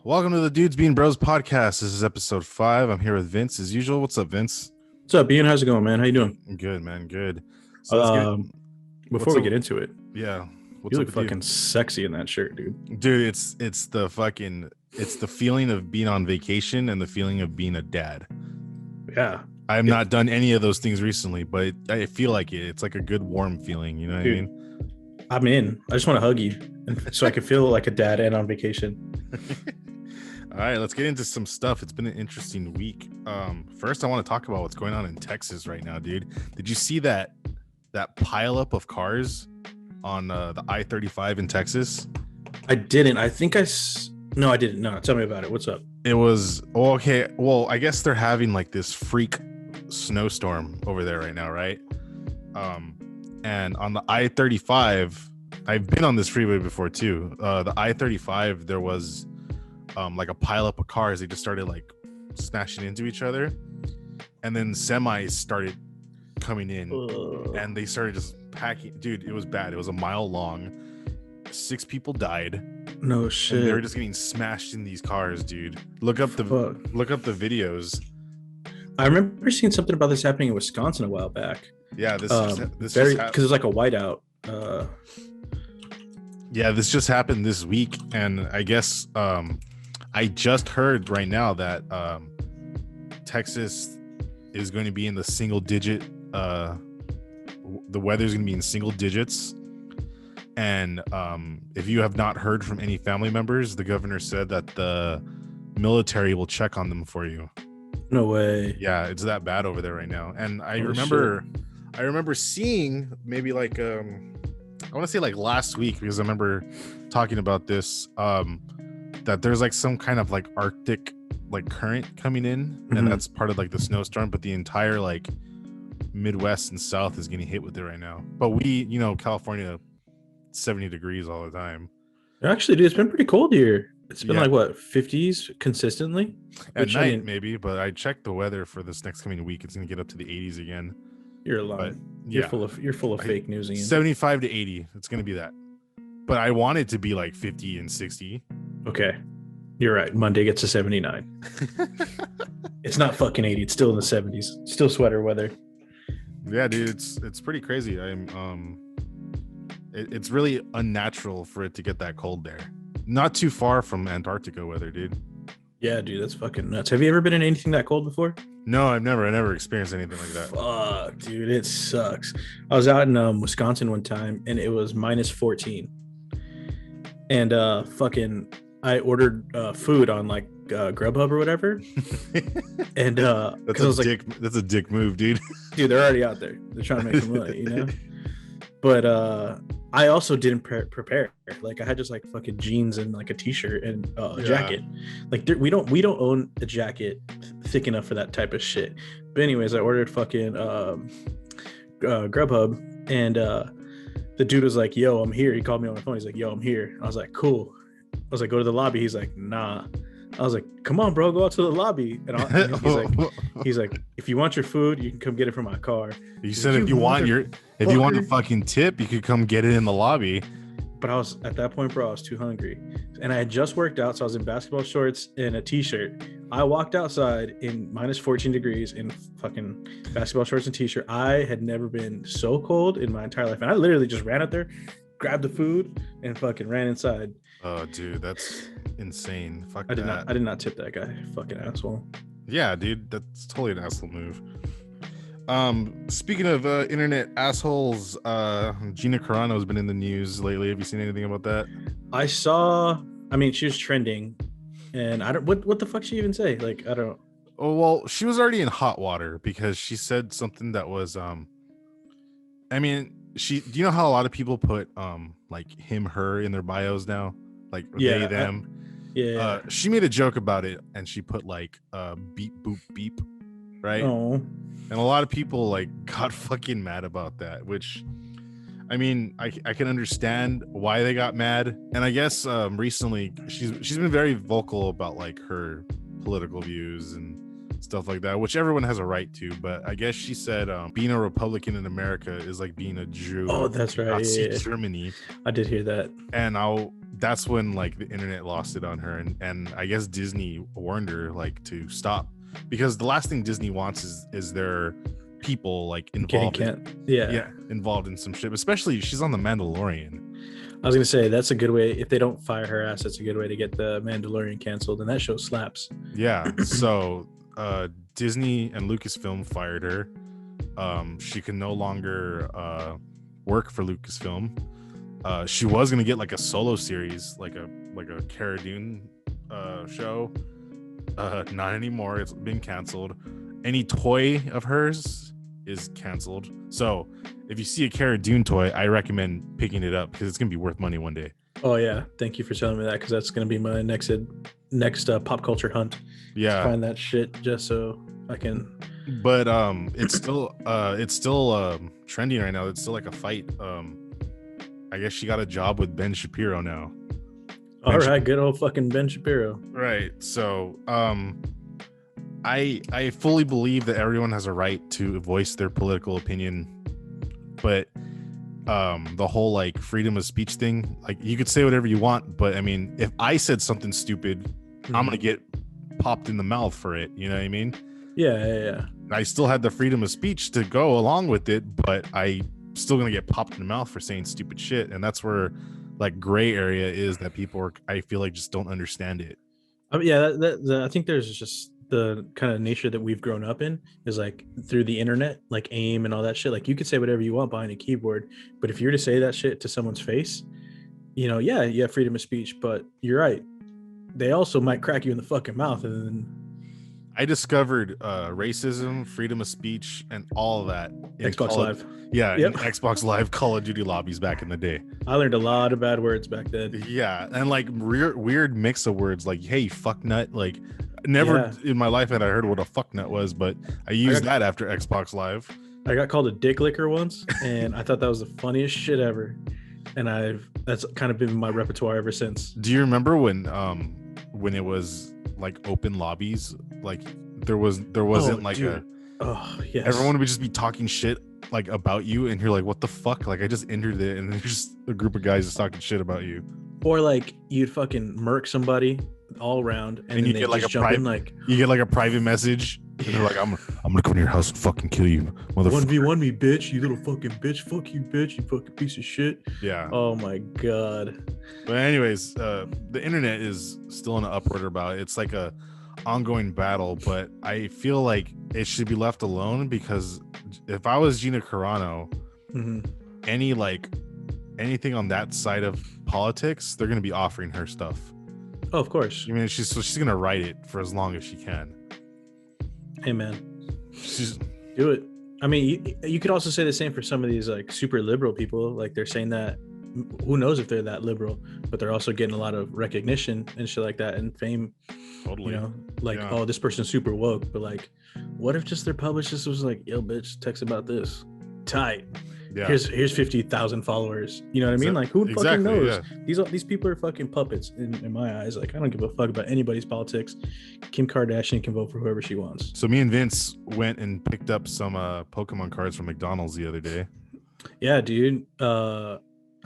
Welcome to the Dudes Being Bros podcast. This is episode 5. I'm here with Vince as usual. What's up, Vince? What's up, Ian? How's it going, man? How you doing? Good, man. Good. So let's before we get into it, yeah, you look fucking sexy in that shirt, dude. Dude, it's the feeling of being on vacation and the feeling of being a dad. Yeah, I have not done any of those things recently, but I feel like it. It's like a good warm feeling. You know what I mean? I'm in. I just want to hug you, so I can feel like a dad and on vacation. All right, let's get into some stuff. It's been an interesting week. First, I want to talk about what's going on in Texas right now, dude. Did you see that pileup of cars on the I-35 in Texas? I didn't. No, I didn't. No, tell me about it. What's up? It was okay. Well, I guess they're having like this freak snowstorm over there right now, right? And on the I-35, I've been on this freeway before too. The I-35, there was like a pileup of cars. They just started like smashing into each other, and then semis started coming in. And they started just packing. Dude, it was bad. It was a mile long. 6 people died. No shit. They were just getting smashed in these cars, dude. Look up the videos. I remember seeing something about this happening in Wisconsin a while back. Yeah, this because it's like a whiteout. Yeah, this just happened this week, and I guess I just heard right now that Texas is going to be in the single digit. The weather's going to be in single digits. And if you have not heard from any family members, the governor said that the military will check on them for you. No way. Yeah, it's that bad over there right now. And I remember seeing maybe like I want to say like last week, because I remember talking about this, that there's like some kind of like Arctic like current coming in, and that's part of like the snowstorm, but the entire like Midwest and South is getting hit with it right now. But we, California, 70 degrees all the time. Actually, dude, it's been pretty cold here. It's been like what, 50s consistently at night, maybe. But I checked the weather for this next coming week. It's gonna get up to the 80s again. You're lying. You're full of fake news, Ian. 75 to 80. It's gonna be that. But I want it to be like 50 and 60. Okay, you're right. Monday gets to 79. It's not fucking 80. It's still in the 70s. Still sweater weather. Yeah, dude, it's pretty crazy. It's really unnatural for it to get that cold there. Not too far from Antarctica weather, dude. Yeah, dude, that's fucking nuts. Have you ever been in anything that cold before? No, I never experienced anything like that. Fuck, dude, it sucks. I was out in Wisconsin one time, and it was minus 14. And I ordered food on like Grubhub or whatever. And that's a dick move, dude. Dude, they're already out there. They're trying to make some money, But I also didn't prepare. Like I had just like fucking jeans and like a t-shirt and a jacket. Like we don't own a jacket thick enough for that type of shit. But anyways, I ordered fucking Grubhub, and the dude was like, "Yo, I'm here." He called me on my phone. He's like, "Yo, I'm here." I was like, "Cool." I was like, "Go to the lobby." He's like, "Nah." I was like, "Come on, bro, go out to the lobby." And he's like, "If you want your food, you can come get it from my car." You said if you want a fucking tip, you could come get it in the lobby. But I was at that point, bro, I was too hungry, and I had just worked out, so I was in basketball shorts and a t-shirt. I walked outside in minus 14 degrees in fucking basketball shorts and t-shirt. I had never been so cold in my entire life, and I literally just ran out there, grabbed the food, and fucking ran inside. Oh, dude, that's insane. Fuck I did not tip that guy. Fucking asshole. Yeah, dude, that's totally an asshole move. Speaking of internet assholes, Gina Carano has been in the news lately. Have you seen anything about that? I saw. I mean, she was trending, and I don't. What the fuck she even say? Like, I don't. Oh well, she was already in hot water because she said something that was I mean, do you know how a lot of people put like him, her in their bios now? Like they, them. She made a joke about it, and she put like beep boop beep, right? Oh. And a lot of people like got fucking mad about that, which I mean, I can understand why they got mad. And I guess recently she's been very vocal about like her political views and stuff like that, which everyone has a right to. But I guess she said being a Republican in America is like being a Jew. Oh, that's right. Nazi Germany. I did hear that. And that's when like the internet lost it on her, and I guess Disney warned her like to stop, because the last thing Disney wants is their people like involved involved in some shit, especially she's on the Mandalorian. I was gonna say that's a good way. If they don't fire her ass, that's a good way to get the Mandalorian canceled, and that show slaps. Yeah. So Disney and Lucasfilm fired her. She can no longer work for Lucasfilm. She was gonna get like a solo series, like a Cara Dune show. Not anymore. It's been canceled. Any toy of hers is canceled. So if you see a Cara Dune toy, I recommend picking it up because it's gonna be worth money one day. Oh yeah, thank you for telling me that, because that's gonna be my next pop culture hunt. Yeah, to find that shit just so I can. But it's still trending right now. It's still like a fight. I guess she got a job with Ben Shapiro now. All right, good old fucking Ben Shapiro. Right. So I fully believe that everyone has a right to voice their political opinion, but the whole like freedom of speech thing, like you could say whatever you want, but I mean, if I said something stupid, I'm gonna get popped in the mouth for it. You know what I mean? Yeah. I still had the freedom of speech to go along with it, but I still gonna get popped in the mouth for saying stupid shit, and that's where like gray area is that people are, I feel like, just don't understand it. I mean, yeah, I think there's just the kind of nature that we've grown up in is like through the internet, like AIM and all that shit. Like you could say whatever you want behind a keyboard, but if you're to say that shit to someone's face, you know, yeah, you have freedom of speech, but you're right. They also might crack you in the fucking mouth. And then I discovered racism, freedom of speech, and all of that in Xbox Live. Yeah, yep. In Xbox Live Call of Duty lobbies back in the day. I learned a lot of bad words back then. Yeah, and like weird mix of words like, hey, fuck nut. Like never in my life had I heard what a fuck nut was, but I used that after Xbox Live. I got called a dick licker once, and I thought that was the funniest shit ever. And that's kind of been my repertoire ever since. Do you remember when it was like open lobbies, like there wasn't yes, everyone would just be talking shit like about you, and you're like, what the fuck? Like I just entered it, and there's just a group of guys just talking shit about you. Or like you'd fucking murk somebody all around, and then you get like a private, you get like a private message. And they're like, I'm gonna come to your house and fucking kill you, motherfucker. 1v1 me, bitch, you little fucking bitch. Fuck you, bitch, you fucking piece of shit. Yeah. Oh my god. But anyways, the internet is still in an upward about it. It's like a ongoing battle, but I feel like it should be left alone, because if I was Gina Carano, anything on that side of politics, they're gonna be offering her stuff. Oh, of course. I mean, she's gonna write it for as long as she can. Hey man, do it. I mean, you could also say the same for some of these like super liberal people. Like they're saying that, who knows if they're that liberal, but they're also getting a lot of recognition and shit like that, and fame. Totally. You know, like, oh, this person's super woke, but like, what if just their publicist was like, yo, bitch, text about this. Tight. Yeah. Here's 50,000 followers. You know what I mean? Like, who fucking knows? Yeah. These people are fucking puppets in my eyes. Like, I don't give a fuck about anybody's politics. Kim Kardashian can vote for whoever she wants. So me and Vince went and picked up some Pokemon cards from McDonald's the other day. Yeah, dude.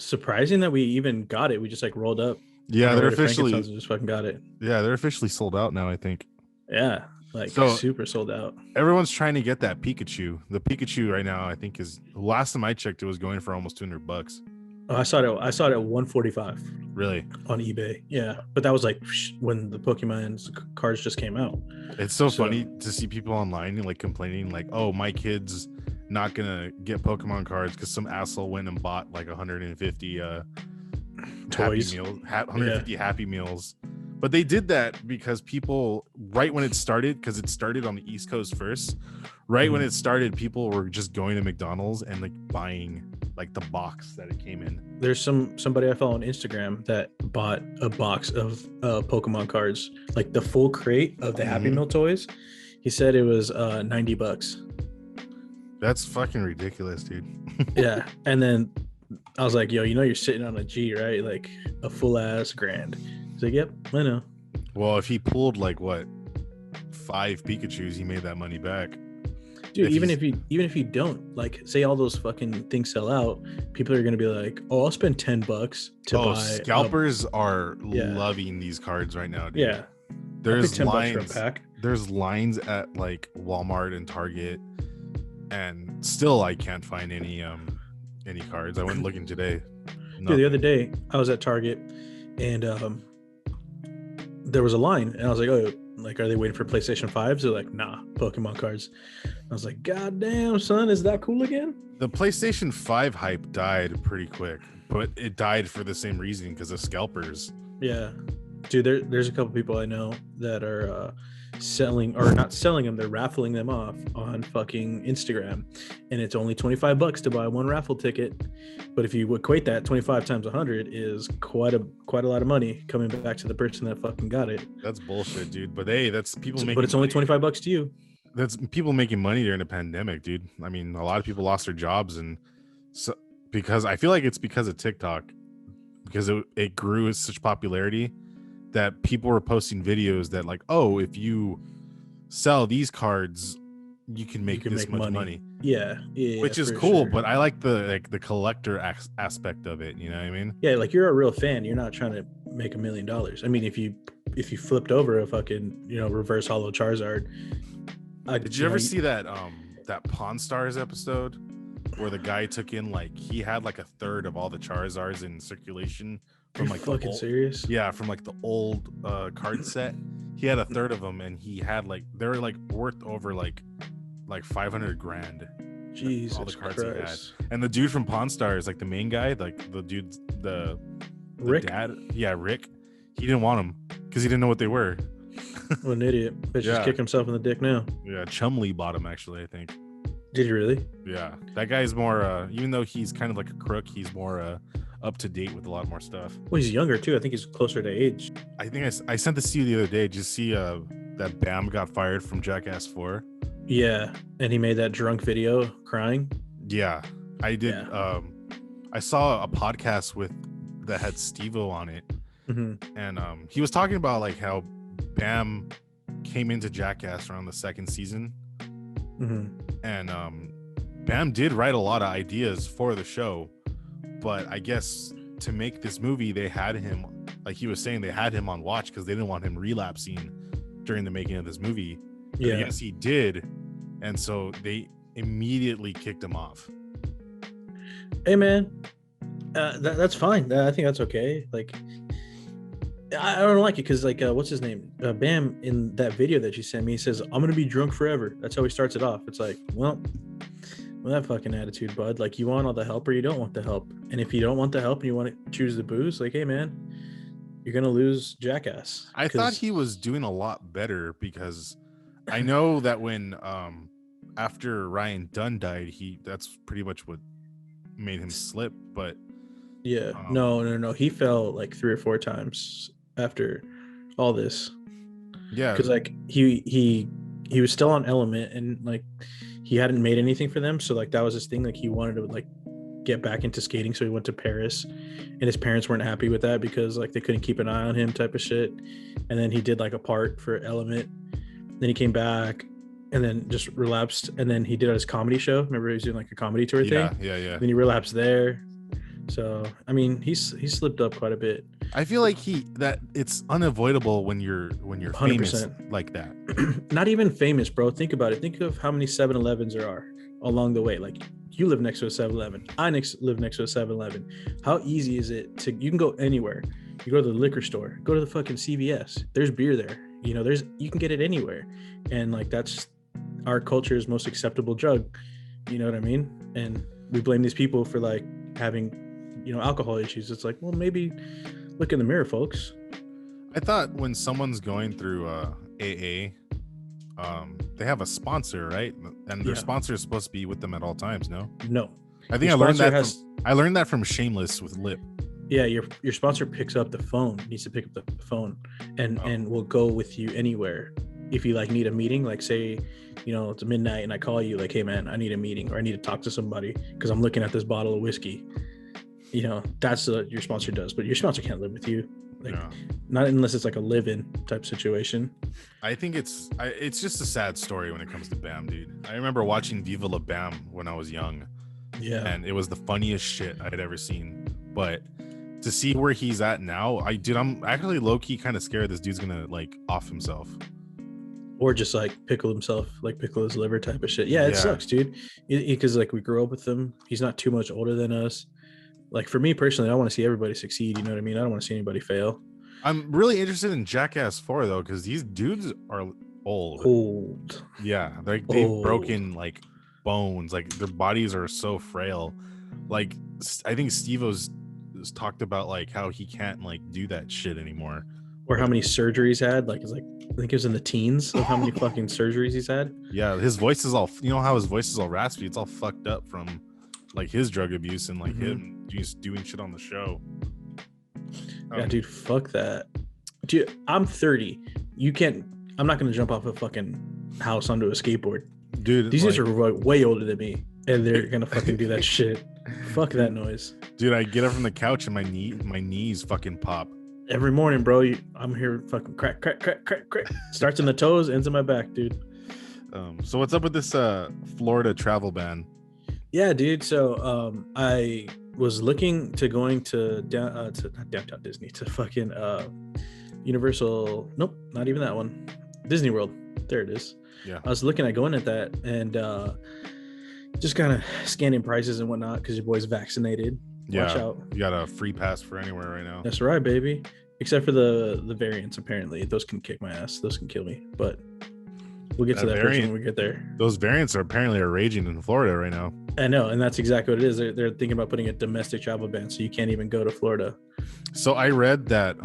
Surprising that we even got it. We just like rolled up. Yeah, they're officially just fucking got it. Yeah, they're officially sold out now, I think. Yeah. Like super sold out. Everyone's trying to get that Pikachu. The Pikachu right now, I think, is, last time I checked, it was going for almost $200. Oh, I saw it at 145. Really? On eBay. Yeah, but that was like when the Pokemon cards just came out. It's so funny to see people online like complaining, like, "Oh, my kid's not gonna get Pokemon cards because some asshole went and bought like 150 toys, Happy Meals, Happy Meals." But they did that because people, right when it started, because it started on the East Coast first, right when it started, people were just going to McDonald's and like buying like the box that it came in. There's somebody I follow on Instagram that bought a box of Pokemon cards, like the full crate of the Happy Meal toys. He said it was $90. That's fucking ridiculous, dude. Yeah, and then I was like, yo, you know you're sitting on a G, right? Like a full ass grand. He's like, yep, I know. Well, if he pulled like what, 5 Pikachus, he made that money back. Dude, even if you don't, like, say all those fucking things sell out, people are gonna be like, oh, I'll spend $10 to buy. Scalpers are loving these cards right now, dude. Yeah, there's $10 lines. for a pack. There's lines at like Walmart and Target, and still I can't find any cards. I went looking today. Dude, the other day I was at Target, and there was a line, and I was like, oh, like, are they waiting for PlayStation 5s? They're like, nah, Pokemon cards. I was like, God damn, son, is that cool again? The PlayStation 5 hype died pretty quick, but it died for the same reason, because of scalpers. Yeah. Dude, there's a couple people I know that are selling, or not selling them, they're raffling them off on fucking Instagram, and it's only $25 to buy one raffle ticket. But if you equate that, 25 times 100 is quite a lot of money coming back to the person that fucking got it. That's bullshit, dude. But hey, that's people making. But it's only $25 to you. That's people making money during the pandemic, dude. I mean, a lot of people lost their jobs, and so because I feel like it's because of TikTok, because it grew with such popularity that people were posting videos that like, oh, if you sell these cards, you can make this much money. Yeah, which is cool. Sure. But I like the collector aspect of it. You know what I mean? Yeah, like, you're a real fan. You're not trying to make $1 million. I mean, if you flipped over a fucking reverse holo Charizard. Did you ever see that Pawn Stars episode where the guy took in, like, he had like a third of all the Charizards in circulation from like fucking serious? Yeah, from like the old card set. He had a third of them, and he had like, they were like worth over like 500 grand. Jesus all the cards Christ. he had. And the dude from Pawn Stars, like the main guy, like the dude, the Rick? dad, yeah, Rick, he didn't want them because he didn't know what they were. What an idiot. But just kick himself in the dick now. Yeah, Chumley bought him, actually, I think. Did he really? Yeah, that guy's more even though he's kind of like a crook, he's more up to date with a lot more stuff. Well, he's younger too. I think he's closer to age. I think I sent this to you the other day. Did you see that Bam got fired from Jackass 4? Yeah, and he made that drunk video crying. Yeah, I did. Yeah. I saw a podcast that had Steve-O on it, and he was talking about like how Bam came into Jackass around the second season, and Bam did write a lot of ideas for the show, but I guess to make this movie, they had him, like he was saying, they had him on watch because they didn't want him relapsing during the making of this movie. Yeah, yes, he did, and so they immediately kicked him off. Hey man, that's fine. I think that's okay. Like, I don't like it because, like, what's his name? Bam, in that video that you sent me, he says, I'm gonna be drunk forever. That's how he starts it off. It's like, well, that fucking attitude, bud. Like, you want all the help or you don't want the help. And if you don't want the help and you want to choose the booze, like, hey man, you're gonna lose Jackass. I thought he was doing a lot better, because I know that when after Ryan Dunn died, that's pretty much what made him slip. But yeah, no, he fell like 3 or 4 times after all this. Yeah, because like he was still on Element, and like he hadn't made anything for them, so like that was his thing. Like, he wanted to like get back into skating, so he went to Paris, and his parents weren't happy with that because like they couldn't keep an eye on him, type of shit. And then he did like a part for Element, then he came back and then just relapsed, and then he did his comedy show. Remember, he was doing like a comedy tour thing. Yeah. Then he relapsed there. So I mean, he slipped up quite a bit. I feel like it's unavoidable when you're 100%. Famous like that. Not even famous, bro. Think about it. Think of how many 7-Elevens there are along the way. Like, you live next to a 7-Eleven. I live next to a 7-Eleven. How easy is it you can go anywhere? You go to the liquor store, go to the fucking CVS. There's beer there. You can get it anywhere. And like, that's our culture's most acceptable drug. You know what I mean? And we blame these people for like having, alcohol issues. It's like, well, maybe look in the mirror, folks. I thought when someone's going through AA, they have a sponsor, right? And their sponsor is supposed to be with them at all times. No. I think I learned that from Shameless with Lip. Yeah, your sponsor picks up the phone. Needs to pick up the phone, and will go with you anywhere. If you like need a meeting, like say, it's midnight and I call you like, hey man, I need a meeting, or I need to talk to somebody because I'm looking at this bottle of whiskey. That's what your sponsor does, but your sponsor can't live with you. Like, Yeah. not unless it's like a live-in type situation. I think it's just a sad story when it comes to Bam, dude. I remember watching Viva La Bam when I was young, Yeah. and it was the funniest shit I'd ever seen. But to see where he's at now, I'm actually low key kind of scared this dude's gonna like off himself. Or just like pickle himself, like pickle his liver type of shit. Yeah, it sucks, dude. Because like we grew up with him. He's not too much older than us. Like for me personally, I want to see everybody succeed. You know what I mean? I don't want to see anybody fail. I'm really interested in Jackass 4 though, because these dudes are old. Yeah, they've broken like bones. Like their bodies are so frail. Like I think Steve-O's talked about like how he can't like do that shit anymore. Or how many surgeries had. Like it's like I think it was in the teens of how many fucking surgeries he's had. Yeah, his voice is all, you know how his voice is all raspy. It's all fucked up from like his drug abuse and like him just doing shit on the show. Yeah, dude, fuck that. Dude, I'm 30. I'm not gonna jump off a fucking house onto a skateboard. Dude, these guys are way older than me, and they're gonna fucking do that shit. Fuck that noise. Dude, I get up from the couch and my knees fucking pop. Every morning, bro, I'm here fucking crack. Starts in the toes, ends in my back, dude. So what's up with this Florida travel ban? Yeah, dude. So I was looking to going to not downtown Disney, to fucking Universal. Nope, not even that one. Disney World. There it is. Yeah. I was looking at going at that and just kind of scanning prices and whatnot because your boy's vaccinated. Yeah. Watch out. You got a free pass for anywhere right now. That's right, baby. Except for the variants, apparently. Those can kick my ass. Those can kill me. But we'll get to that when we get there. Those variants are apparently raging in Florida right now. I know, and that's exactly what it is. They're thinking about putting a domestic travel ban, so you can't even go to Florida. So I read that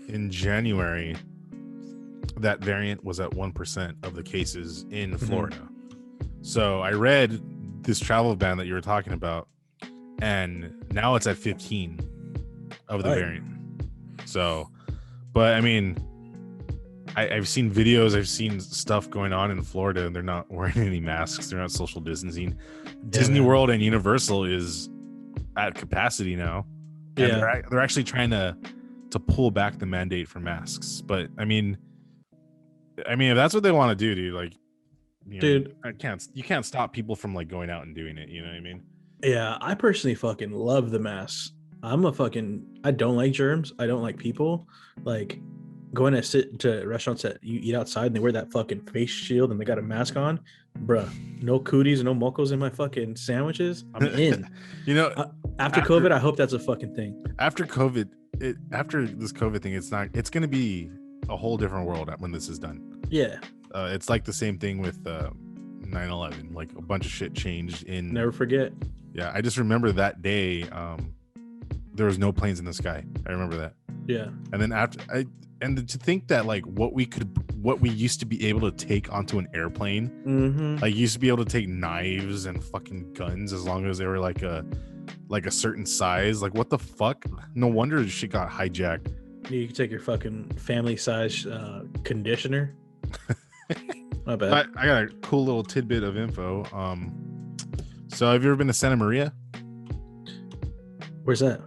in January, that variant was at 1% of the cases in Florida. So I read this travel ban that you were talking about, and now it's at 15 of the variant. So, but I mean, I've seen videos, I've seen stuff going on in Florida, and they're not wearing any masks. They're not social distancing. Disney World and Universal is at capacity now. And they're actually trying to pull back the mandate for masks. But I mean, if that's what they want to do, dude, like, dude, you can't stop people from like going out and doing it. You know what I mean? Yeah, I personally fucking love the masks. I don't like germs. I don't like people. Like going to sit to restaurants that you eat outside and they wear that fucking face shield and they got a mask on. Bruh, no cooties, no mocos in my fucking sandwiches. I'm in. After COVID, I hope that's a fucking thing. After COVID, after this COVID thing, it's going to be a whole different world when this is done. Yeah. It's like the same thing with 9/11. Like a bunch of shit changed in. Never forget. Yeah, I just remember that day. There was no planes in the sky. I remember that. Yeah. And then to think that like what we used to be able to take onto an airplane, like you used to be able to take knives and fucking guns as long as they were like a certain size. Like what the fuck? No wonder shit got hijacked. You can take your fucking family size conditioner. My bad. I got a cool little tidbit of info. So have you ever been to Santa Maria? Where's that?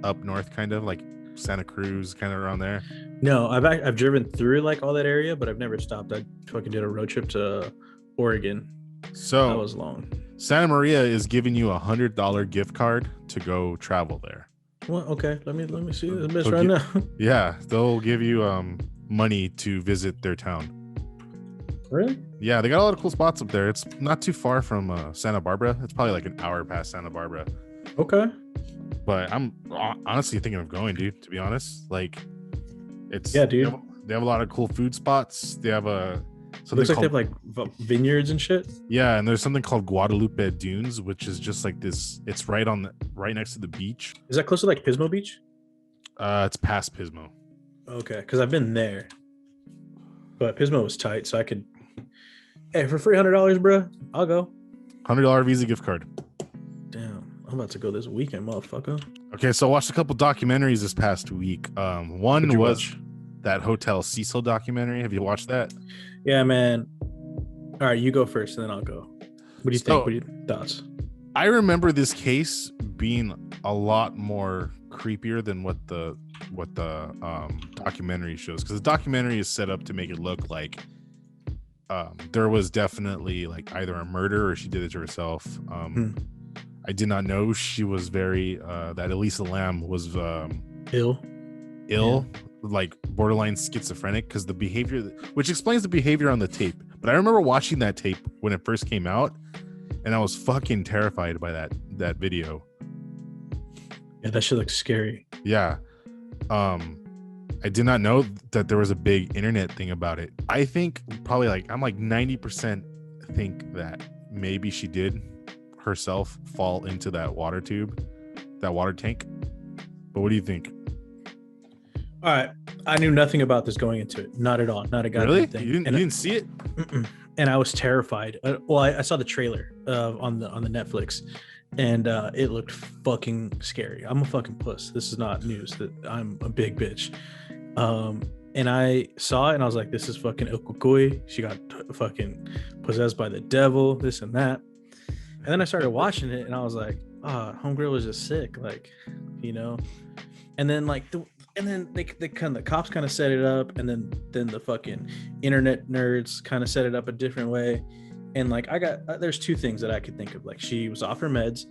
Up north, kind of like Santa Cruz, kind of around there. No, I've driven through like all that area, but I've never stopped. I fucking did a road trip to Oregon. So that was long. Santa Maria is giving you $100 gift card to go travel there. Well, okay. Let me see this right now. Yeah, they'll give you money to visit their town. Really? Yeah, they got a lot of cool spots up there. It's not too far from Santa Barbara. It's probably like an hour past Santa Barbara. Okay. But I'm honestly thinking of going, dude. To be honest, like, it's dude. They have a lot of cool food spots. They have looks like they have like vineyards and shit. Yeah, and there's something called Guadalupe Dunes, which is just like this. It's right next to the beach. Is that close to like Pismo Beach? It's past Pismo. Okay, because I've been there, but Pismo was tight, so I could. Hey, for $300, bro, I'll go. $100 Visa gift card. Damn, I'm about to go this weekend, motherfucker. Okay, so I watched a couple documentaries this past week. One was that Hotel Cecil documentary. Have you watched that? Yeah, man. All right, you go first, and then I'll go. What do you think? What are your thoughts? I remember this case being a lot more creepier than what the what the documentary shows, because the documentary is set up to make it look like there was definitely like either a murder or she did it to herself. I did not know she was very that Elisa Lam was Ill, yeah. Like borderline schizophrenic, because the behavior, which explains the behavior on the tape. But I remember watching that tape when it first came out, and I was fucking terrified by that video. Yeah, that shit looks scary. Yeah. I did not know that there was a big internet thing about it. I think probably I'm like 90% think that maybe she did herself fall into that water tube, that water tank. But what do you think? All right, I knew nothing about this going into it. Not at all. Not a goddamn really thing. You didn't see it? And I was terrified. Well, I saw the trailer on the Netflix, and it looked fucking scary. I'm a fucking puss. This is not news that I'm a big bitch. And I saw it and I was like, this is fucking Okukui. She got fucking possessed by the devil, this and that. And then I started watching it and I was like, homegirl was just sick, like, you know. And then the cops kind of set it up, and then the fucking internet nerds kind of set it up a different way. And like there's two things that I could think of. Like, she was off her meds,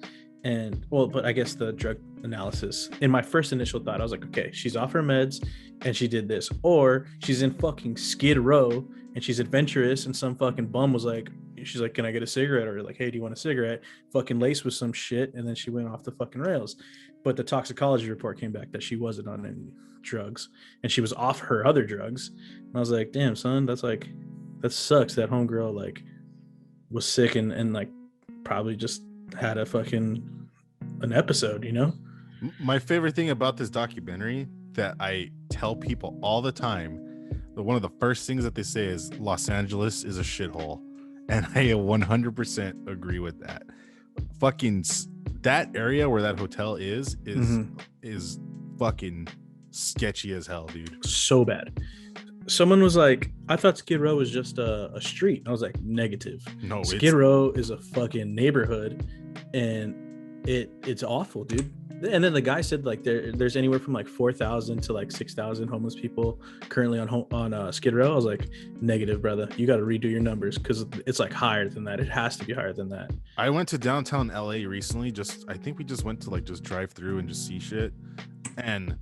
but I guess the drug analysis, in my first initial thought, I was like, okay, she's off her meds and she did this, or she's in fucking Skid Row and she's adventurous, and some fucking bum was like, she's like, can I get a cigarette? Or like, hey, do you want a cigarette? Fucking laced with some shit, and then she went off the fucking rails. But the toxicology report came back that she wasn't on any drugs, and she was off her other drugs. And I was like, damn, son, that sucks. That homegirl like was sick and like probably just had an episode, you know? My favorite thing about this documentary that I tell people all the time, one of the first things that they say is Los Angeles is a shithole. And I 100% agree with that. Fucking that area where that hotel is fucking sketchy as hell, dude. So bad. Someone was like, I thought Skid Row was just a street. I was like, negative. No, Skid Row is a fucking neighborhood, and it's awful, dude. And then the guy said like there's anywhere from like 4,000 to like 6,000 homeless people currently on Skid Row. I was like, negative, brother. You got to redo your numbers, because it's like higher than that. It has to be higher than that. I went to downtown LA recently. I think we just went to like just drive through and just see shit. And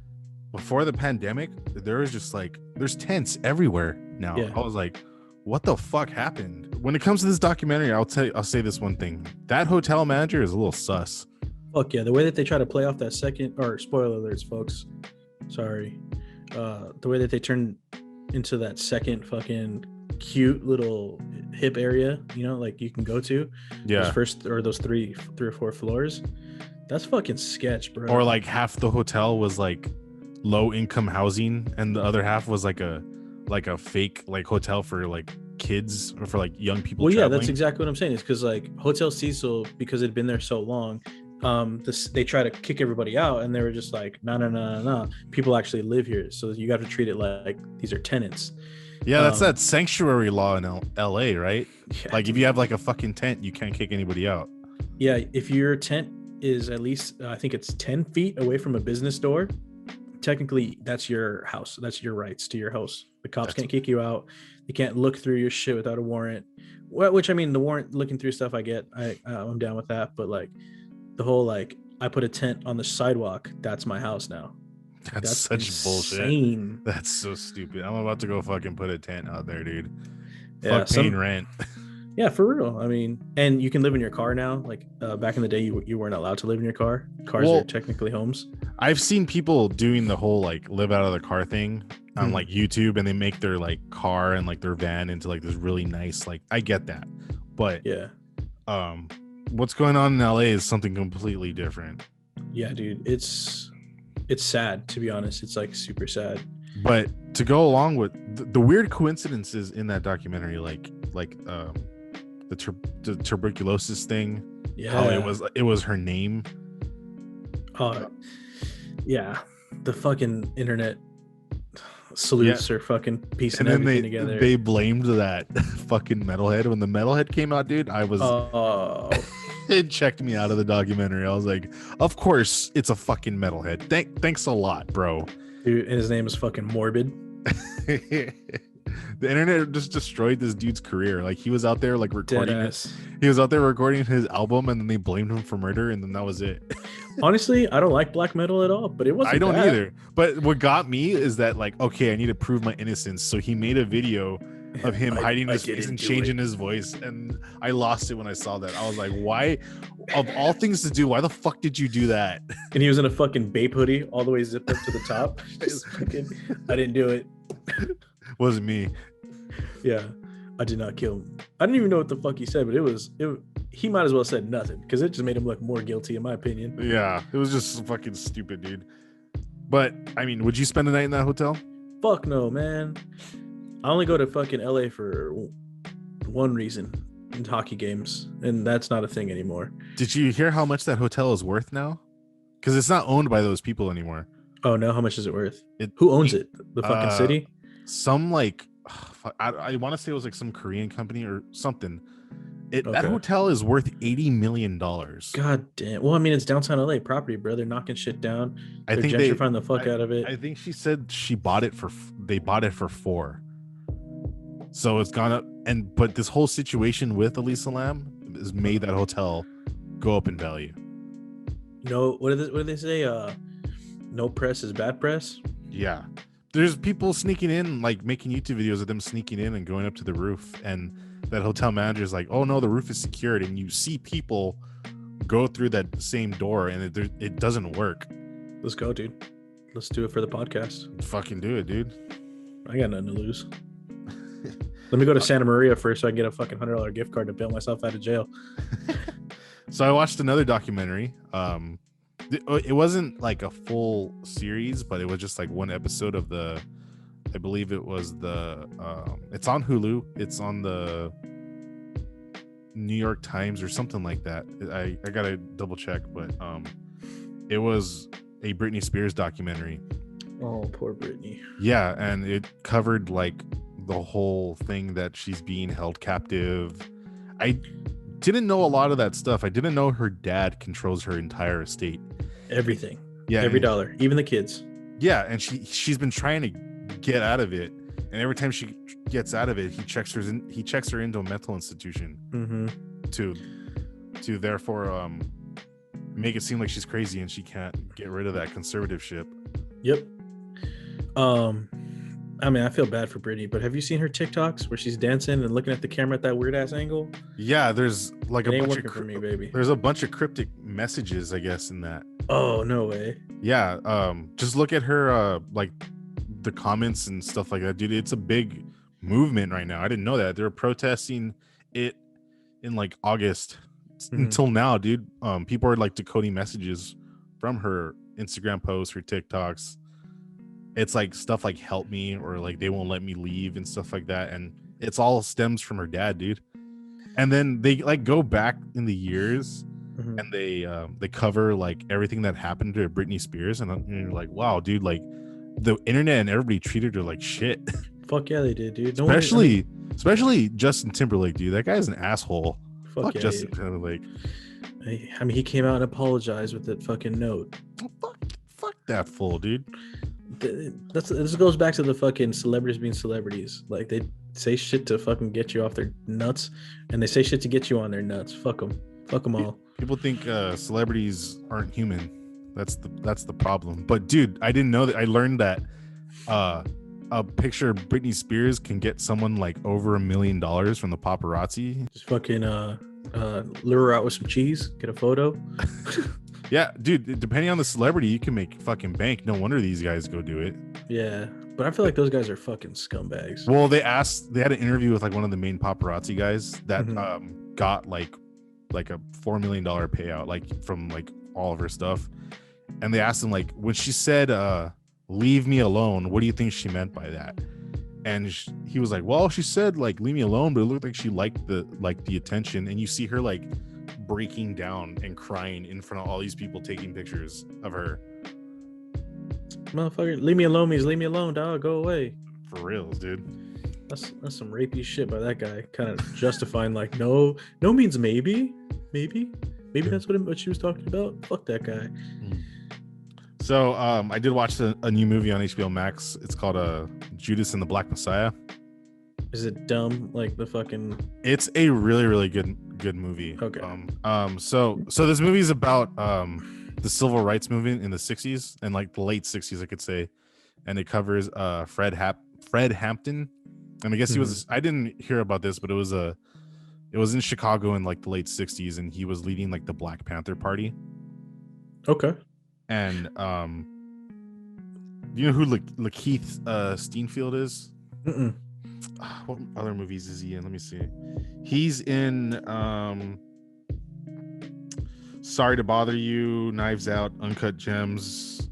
before the pandemic, there was just like there's tents everywhere now. Yeah. I was like, what the fuck happened? When it comes to this documentary, I'll say this one thing: that hotel manager is a little sus. Fuck yeah, the way that they try to play off that second, or spoiler alerts, folks, sorry, the way that they turn into that second fucking cute little hip area, you know, like you can go to, those three or four floors, that's fucking sketch, bro. Or like half the hotel was like low income housing, and the other half was like a fake like hotel for like kids or for like young people. Well, traveling. Yeah, that's exactly what I'm saying. Is because like Hotel Cecil, because it had been there so long, they try to kick everybody out, and they were just like, no, people actually live here, so you got to treat it like these are tenants. Yeah, that's that sanctuary law in LA, right? Yeah. Like if you have like a fucking tent, you can't kick anybody out. Yeah, if your tent is at least I think it's 10 feet away from a business door, technically that's your house. That's your rights to your house. The cops can't kick you out. They can't look through your shit without a warrant. Which, I mean, the warrant looking through stuff, I get. I'm down with that. But like the whole like, I put a tent on the sidewalk, that's my house now. That's such insane bullshit. That's so stupid. I'm about to go fucking put a tent out there, dude. Yeah, fuck paying rent. Yeah, for real. I mean, and you can live in your car now. Like back in the day, you weren't allowed to live in your car. Cars are technically homes. I've seen people doing the whole like live out of the car thing on like YouTube, and they make their like car and like their van into like this really nice, like, I get that, but yeah, what's going on in LA is something completely different. Yeah, dude, it's sad, to be honest. It's like super sad. But to go along with the weird coincidences in that documentary, like the tuberculosis thing, how it was her name. Yeah, the fucking internet sleuths are fucking piecing everything together. They blamed that fucking metalhead. When the metalhead came out, dude, I was it checked me out of the documentary. I was like, of course it's a fucking metalhead. Thanks a lot, bro. Dude, and his name is fucking Morbid. The internet just destroyed this dude's career. Like he was out there like recording it. Deadass. He was out there recording his album, and then they blamed him for murder, and then that was it. Honestly, I don't like black metal at all, but it wasn't I don't bad. either. But what got me is that like, okay, I need to prove my innocence. So he made a video of him hiding his face and changing his voice, and I lost it when I saw that. I was like, why? Of all things to do, why the fuck did you do that? And he was in a fucking Bape hoodie all the way zipped up to the top. I didn't do it. Wasn't me. Yeah, I did not kill him. I didn't even know what the fuck he said, but he might as well have said nothing because it just made him look more guilty, in my opinion. Yeah, it was just fucking stupid, dude. But I mean, would you spend the night in that hotel? Fuck no, man. I only go to fucking LA for one reason, in hockey games, and that's not a thing anymore. Did you hear how much that hotel is worth now? Because it's not owned by those people anymore. Oh no, how much is it worth? Who owns it? The fucking city? Some like I want to say it was like some Korean company or something. That Okay. hotel is worth $80 million. God damn. Well, I mean, it's downtown LA property, bro. They're knocking shit down. I They're think gentrifying the fuck out of it. I think she said they bought it for 4. So it's gone up, but this whole situation with Elisa Lam has made that hotel go up in value. No, what do they say? No press is bad press. Yeah. There's people sneaking in, like making YouTube videos of them sneaking in and going up to the roof, and that hotel manager is like, oh no, the roof is secured, and you see people go through that same door, and it doesn't work. Let's go, dude. Let's do it for the podcast. Fucking do it, dude. I got nothing to lose. Let me go to Santa Maria first so I can get a fucking $100 gift card to bail myself out of jail. So I watched another documentary. It wasn't like a full series, but it was just like one episode of I believe it was it's on Hulu. It's on the New York Times or something like that. I gotta double check, but it was a Britney Spears documentary. Oh, poor Britney. Yeah, and it covered like the whole thing that she's being held captive. I didn't know a lot of that stuff. I didn't know her dad controls her entire estate. Everything. Yeah. Every dollar. Even the kids. Yeah, and she's been trying to get out of it. And every time she gets out of it, he checks her into a mental institution to therefore make it seem like she's crazy and she can't get rid of that conservativeship. Yep. I mean, I feel bad for Britney, but have you seen her TikToks where she's dancing and looking at the camera at that weird ass angle? Yeah, there's like It ain't working for me, baby. There's a bunch of cryptic messages, I guess, in that. Oh, no way. Yeah, just look at her like the comments and stuff like that, dude. It's a big movement right now. I didn't know that. They were protesting it in like August until now, dude. People are like decoding messages from her Instagram posts, her TikToks. It's like stuff like help me or like they won't let me leave and stuff like that, and it's all stems from her dad, dude. And then they like go back in the years and they cover like everything that happened to Britney Spears, and you're like, wow, dude, like the internet and everybody treated her like shit. Fuck yeah, they did, dude. Especially Justin Timberlake, dude. That guy's an asshole. Fuck yeah, Justin Timberlake. I mean, he came out and apologized with that fucking note. Fuck that fool, dude. This goes back to the fucking celebrities being celebrities. Like they say shit to fucking get you off their nuts, and they say shit to get you on their nuts. Fuck them all. People think celebrities aren't human. That's the problem. But dude, I didn't know that. I learned that a picture of Britney Spears can get someone like over $1 million from the paparazzi. Just fucking lure her out with some cheese, get a photo. Yeah, dude, depending on the celebrity, you can make fucking bank. No wonder these guys go do it. Yeah, but I feel like those guys are fucking scumbags. Well, they had an interview with like one of the main paparazzi guys that got like a $4 million payout like from like all of her stuff. And they asked him like, when she said leave me alone, what do you think she meant by that? And he was like, well, she said like leave me alone, but it looked like she liked the attention. And you see her like breaking down and crying in front of all these people taking pictures of her. Motherfucker, leave me alone means leave me alone, dog. Go away. For reals, dude. That's some rapey shit by that guy. Kind of justifying like no means maybe that's what she was talking about. Fuck that guy. So I did watch a new movie on HBO Max. It's called Judas and the Black Messiah. Is it dumb like the fucking? It's a really really good movie. Okay. So this movie is about the civil rights movement in the 60s and like the late 60s, I could say, and it covers Fred Hampton, and I guess he was. I didn't hear about this, but it was in Chicago in like the late 60s, and he was leading like the Black Panther Party. Okay. And you know who Lakeith Steenfield is? Mm-mm. What other movies is he in? Let me see. He's in Sorry to Bother You, Knives Out, Uncut Gems,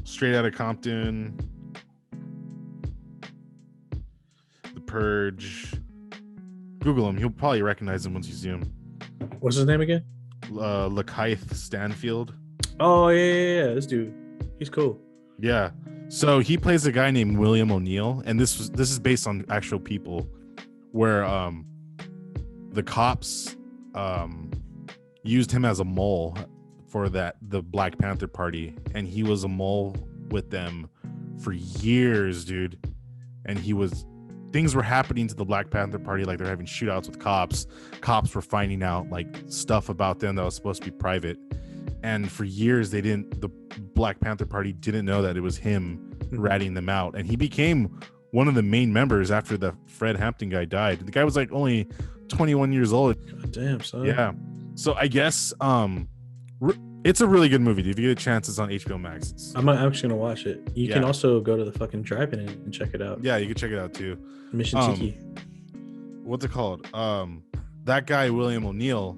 Straight Outta Compton, The Purge. Google him. He'll probably recognize him once you see him. What's his name again? Lakeith Stanfield. Oh yeah. This dude, he's cool. Yeah. So he plays a guy named William O'Neill, and this is based on actual people, where the cops used him as a mole for the Black Panther Party, and he was a mole with them for years, dude. And things were happening to the Black Panther Party, like they're having shootouts with cops. Cops were finding out like stuff about them that was supposed to be private, and for years the Black Panther Party didn't know that it was him ratting them out, and he became one of the main members after the Fred Hampton guy died. The guy was like only 21 years old. God damn, son. Yeah. So I guess it's a really good movie. If you get a chance, it's on HBO Max. I'm actually gonna watch it. You can also go to the fucking drive-in and check it out. Yeah, you can check it out too. Mission Tiki. What's it called? That guy William O'Neill,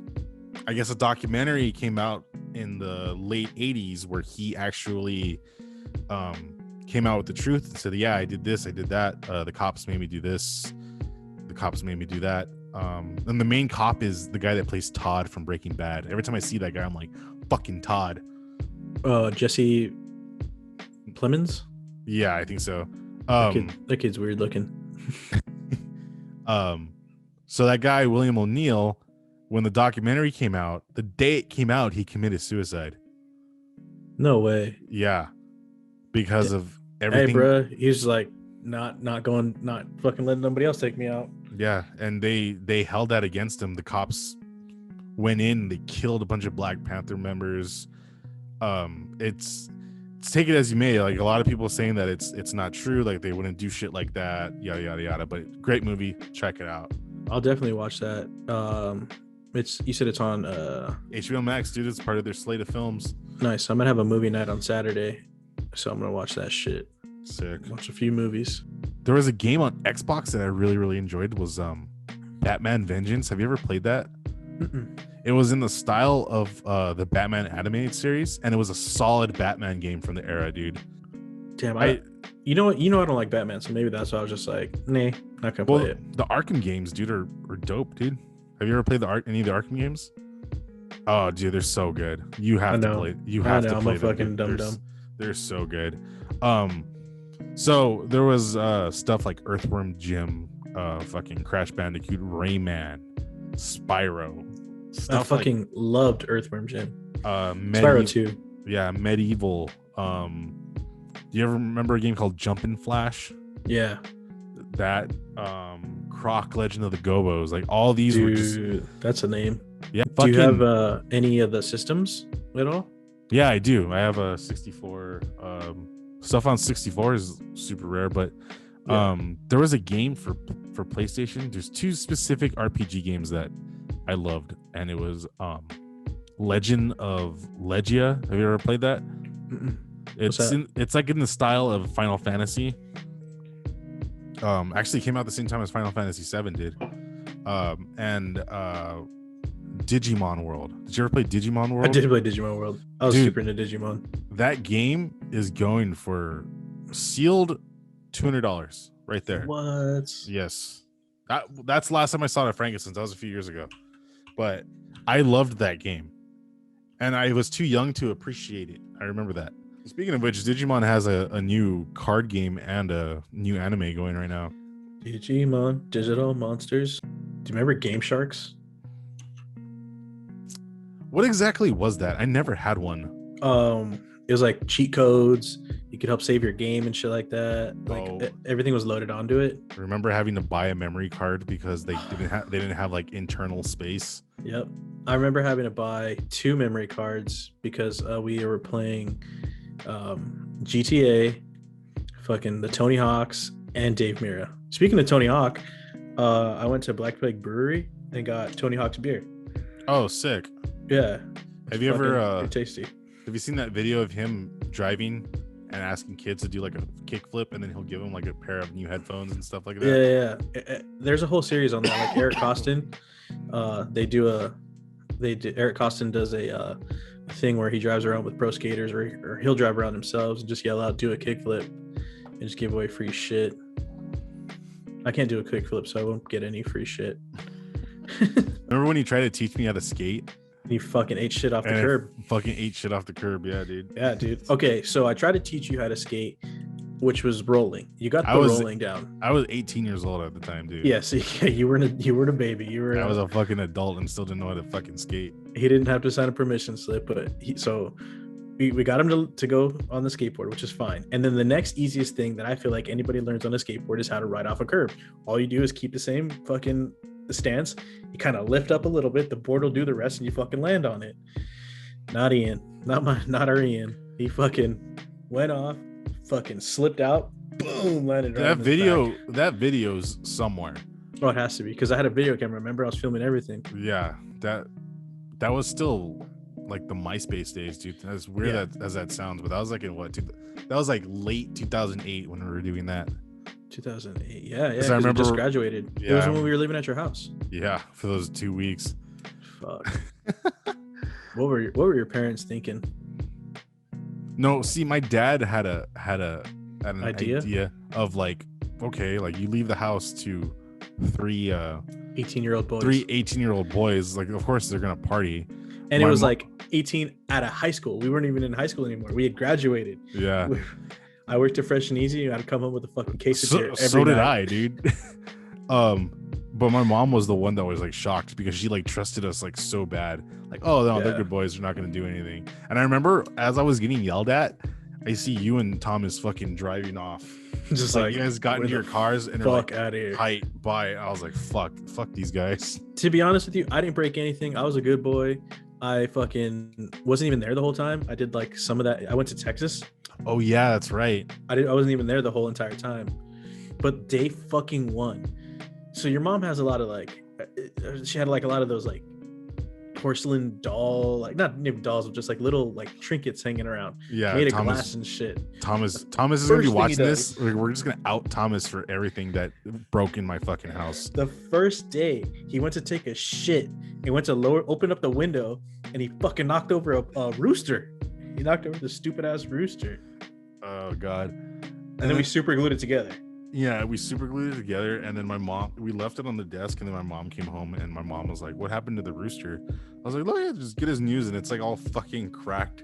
I guess a documentary came out in the late 80s where he actually came out with the truth and said, yeah, I did this, I did that, the cops made me do this, the cops made me do that. And the main cop is the guy that plays Todd from Breaking Bad. Every time I see that guy, I'm like, fucking Todd. Jesse Plemons? Yeah, I think so. That kid's weird looking. So that guy William O'Neill, when the documentary came out, the day it came out, he committed suicide. No way. Yeah, because of everything. Hey, bro, he's like not fucking letting nobody else take me out. Yeah, and they held that against him. The cops went in, they killed a bunch of Black Panther members. It's take it as you may. Like a lot of people saying that it's not true. Like they wouldn't do shit like that. Yada yada yada. But great movie. Check it out. I'll definitely watch that. You said it's on HBO Max, dude. It's part of their slate of films. Nice. I'm gonna have a movie night on Saturday, so I'm gonna watch that shit. Sick. Watch a few movies. There was a game on Xbox that I really really enjoyed. Was Batman Vengeance. Have you ever played that? Mm-mm. It was in the style of the Batman animated series, and it was a solid Batman game from the era, dude. Damn, you know what? I don't like Batman, so maybe that's why I was just like, nah, not gonna play it. The Arkham games, dude, are dope, dude. Have you ever played any of the Arkham games? Oh, dude, they're so good. You have to play. You have to play them. I'm a fucking dumb. They're so good. So there was stuff like Earthworm Jim, fucking Crash Bandicoot, Rayman, Spyro. I fucking loved Earthworm Jim. Spyro 2. Yeah, Medieval. Do you ever remember a game called Jumpin' Flash? Yeah. That Croc Legend of the Gobos. Like all these were just, that's a name. Yeah. Do you have any of the systems at all? Yeah, I do. I have a 64. Stuff on 64 is super rare, but there was a game for PlayStation. There's two specific RPG games that I loved, and it was Legend of Legia. Have you ever played that? Mm-mm. It's like in the style of Final Fantasy. Actually came out the same time as Final Fantasy 7 did. And Digimon World. Did you ever play Digimon World? I did play Digimon World. I was super into Digimon. That game is going for sealed $200 right there. What? Yes. That's the last time I saw it at Frankenstein's. That was a few years ago. But I loved that game. And I was too young to appreciate it. I remember that. Speaking of which, Digimon has a new card game and a new anime going right now. Digimon, Digital Monsters. Do you remember Game Sharks? What exactly was that? I never had one. It was like cheat codes. You could help save your game and shit like that. Like Oh. everything was loaded onto it. I remember having to buy a memory card because they didn't have like internal space. Yep. I remember having to buy 2 memory cards because we were playing GTA, fucking the Tony Hawks, and Dave Mirra. Speaking of Tony Hawk, I went to Black Peg Brewery and got Tony Hawk's beer. Oh, sick. Yeah. Have you ever pretty tasty. have you seen that video of him driving and asking kids to do like a kickflip, and then he'll give them like a pair of new headphones and stuff like that? Yeah. There's a whole series on that. Like Eric Costin, Eric Costin does a thing where he drives around with pro skaters, or he'll drive around himself and just yell out, "Do a kickflip," and just give away free shit. I can't do a kickflip, so I won't get any free shit. Remember when he tried to teach me how to skate? He fucking ate shit off the And curb. Fucking ate shit off the curb. Yeah, dude. Yeah, dude. Okay, so I tried to teach you how to skate, which was rolling. You got the rolling down. I was 18 years old at the time, dude. Yeah, so you weren't a baby. I was a fucking adult and still didn't know how to fucking skate. He didn't have to sign a permission slip, but we got him to go on the skateboard, which is fine. And then the next easiest thing that I feel like anybody learns on a skateboard is how to ride off a curb. All you do is keep the same fucking stance. You kind of lift up a little bit, the board will do the rest, and you fucking land on it. Not Ian. Not our Ian. He fucking went off, fucking slipped out, boom, landed right on his back. That video's somewhere. Oh, it has to be, because I had a video camera. Remember, I was filming everything. Yeah, that was still like the MySpace days, dude. As weird as that sounds, but that was like in what? That was like late 2008 when we were doing that. 2008. Yeah. I remember we just graduated. Yeah, it was when we were living at your house. Yeah, for those 2 weeks. Fuck. What were your parents thinking? No, see, my dad had an idea of like, okay, like you leave the house to three 18-year-old boys. 3 18-year-old boys, like of course they're gonna party. And it was like 18 out of high school. We weren't even in high school anymore. We had graduated. Yeah. I worked at Fresh and Easy. I'd come home with a fucking case of beer every so did night. I, dude. But my mom was the one that was like shocked because she like trusted us like so bad. Like, oh no, they're good boys. They're not gonna do anything. And I remember as I was getting yelled at, I see you and Thomas fucking driving off. Just like you guys got into your cars and fuck like, out of here. Height by. I was like, fuck these guys. To be honest with you, I didn't break anything. I was a good boy. I fucking wasn't even there the whole time. I did like some of that. I went to Texas. Oh yeah, that's right. I wasn't even there the whole entire time. But they fucking won. So your mom has a lot of like, she had like a lot of those like porcelain doll, like not dolls, but just like little like trinkets hanging around. Yeah, made of glass and shit. Thomas is gonna be watching this. We're just gonna out Thomas for everything that broke in my fucking house. The first day he went to take a shit, he went to open up the window, and he fucking knocked over a rooster. He knocked over the stupid ass rooster. Oh god. And then we super glued it together. Yeah, we super glued it together, and then we left it on the desk, and then my mom came home, and my mom was like, "What happened to the rooster?" I was like, "Look, yeah, just get his news," and it's like all fucking cracked.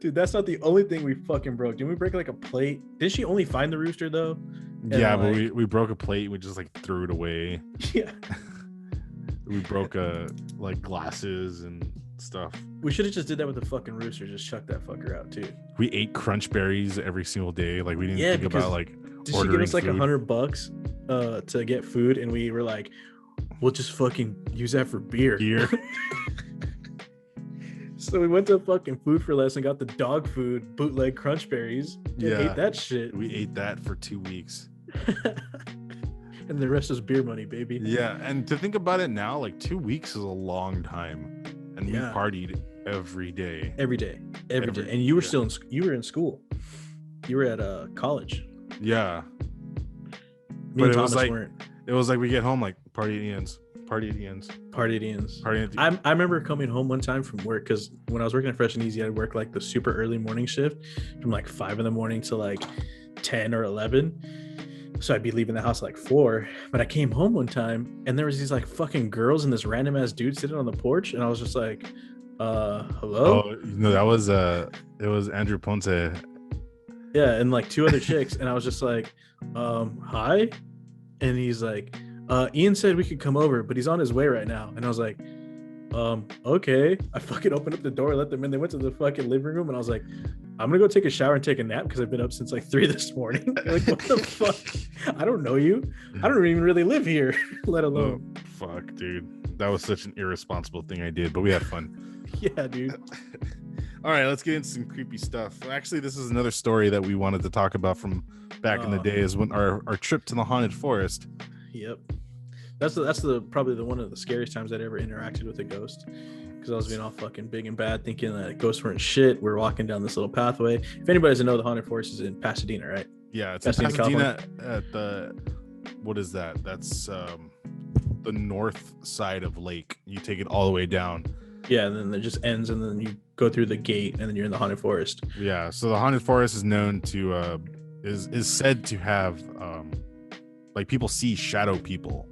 Dude, that's not the only thing we fucking broke. Didn't we break like a plate? Did she only find the rooster though? And yeah, but we broke a plate. We just like threw it away. Yeah. We broke like glasses and stuff. We should have just did that with the fucking rooster. Just chuck that fucker out too. We ate crunch berries every single day. Like we didn't think about like did she give us like $100 to get food, and we were like, we'll just fucking use that for beer. So we went to fucking Food for Less and got the dog food bootleg crunch berries. Yeah, ate that shit. We ate that for 2 weeks. And the rest is beer money, baby. Yeah, and to think about it now, like 2 weeks is a long time, and we partied every day. Every day. And you were still in school. You were at college. Yeah. Me and Thomas weren't. It was like we get home like party at Ian's. I remember coming home one time from work, because when I was working at Fresh and Easy, I'd work like the super early morning shift from like 5 a.m. to like 10 or 11. So I'd be leaving the house at like 4. But I came home one time and there was these like fucking girls and this random ass dude sitting on the porch, and I was just like, hello? Oh no, that was it was Andrew Ponce. Yeah, and like 2 other chicks, and I was just like, hi. And he's like, Ian said we could come over, but he's on his way right now. And I was like, okay. I fucking opened up the door, let them in. They went to the fucking living room, and I was like, I'm gonna go take a shower and take a nap because I've been up since like 3 this morning. Like, what the fuck? I don't know you. I don't even really live here, let alone. Fuck, dude. That was such an irresponsible thing I did, but we had fun. Yeah, dude. All right, let's get into some creepy stuff. Actually, this is another story that we wanted to talk about from back in the days when our trip to the haunted forest. Yep. That's the probably the one of the scariest times I'd ever interacted with a ghost, because I was being all fucking big and bad, thinking that ghosts weren't shit. We're walking down this little pathway. If anybody doesn't know, the haunted forest is in Pasadena, right? Yeah, it's in Pasadena at the, what is that? That's the north side of Lake. You take it all the way down. Yeah, and then it just ends, and then you go through the gate, and then you're in the haunted forest. Yeah, so the haunted forest is known to is said to have like people see shadow people.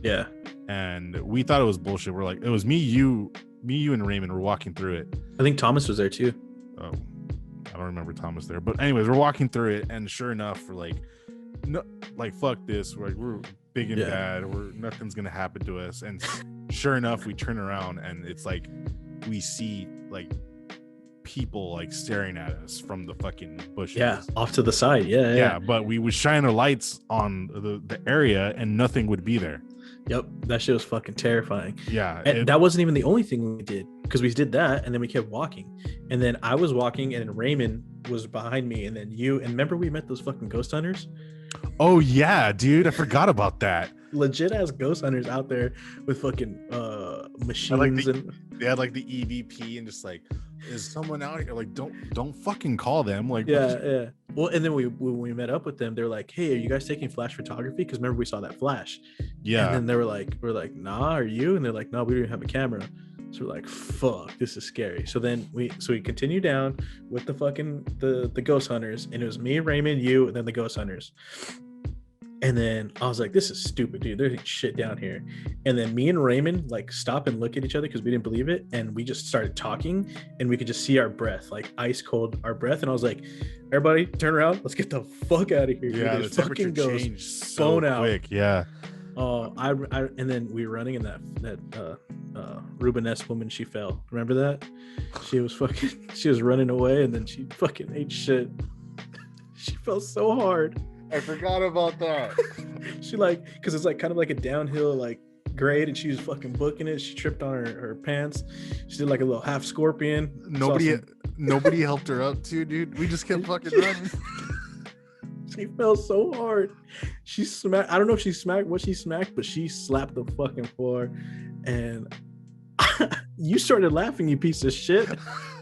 Yeah, and we thought it was bullshit. We're like, it was me, you, and Raymond were walking through it. I think Thomas was there too. Oh, I don't remember Thomas there, but anyways, we're walking through it, and sure enough, we're like, no, like fuck this. We're big and bad. Nothing's gonna happen to us. And sure enough, we turn around, and it's like we see like people like staring at us from the fucking bushes. Yeah, off to the side. Yeah. But we would shine our lights on the area, and nothing would be there. Yep, that shit was fucking terrifying. Yeah, and that wasn't even the only thing we did, because we did that, and then we kept walking, and then I was walking, and then Raymond was behind me, and then you. And remember, we met those fucking ghost hunters. Oh yeah, dude, I forgot about that. Legit ass ghost hunters out there with fucking machines, and they had like the EVP, and just like, is someone out here? Like, don't fucking call them. Like, yeah. Well, and then when we met up with them, they're like, hey, are you guys taking flash photography? Because remember, we saw that flash. Yeah. And then they were like, we're like, nah, are you? And they're like, no, we don't even have a camera. So we're like, fuck, this is scary. So then we continue down with the fucking the ghost hunters, and it was me, Raymond, you, and then the ghost hunters. And then I was like, this is stupid, dude. There's shit down here. And then me and Raymond like stop and look at each other because we didn't believe it. And we just started talking, and we could just see our breath, like ice cold, our breath. And I was like, everybody turn around. Let's get the fuck out of here. Yeah, the temperature changed so quick. Yeah. And then we were running, and that Rubenesque woman, she fell. Remember that? She was running away, and then she fucking ate shit. She fell so hard. I forgot about that. She because it's like kind of like a downhill like grade, and she was fucking booking it. She tripped on her pants. She did like a little half scorpion. Nobody helped her up too, dude. We just kept fucking running. She fell so hard. She smacked. I don't know if she smacked what she smacked, but she slapped the fucking floor, and you started laughing, you piece of shit.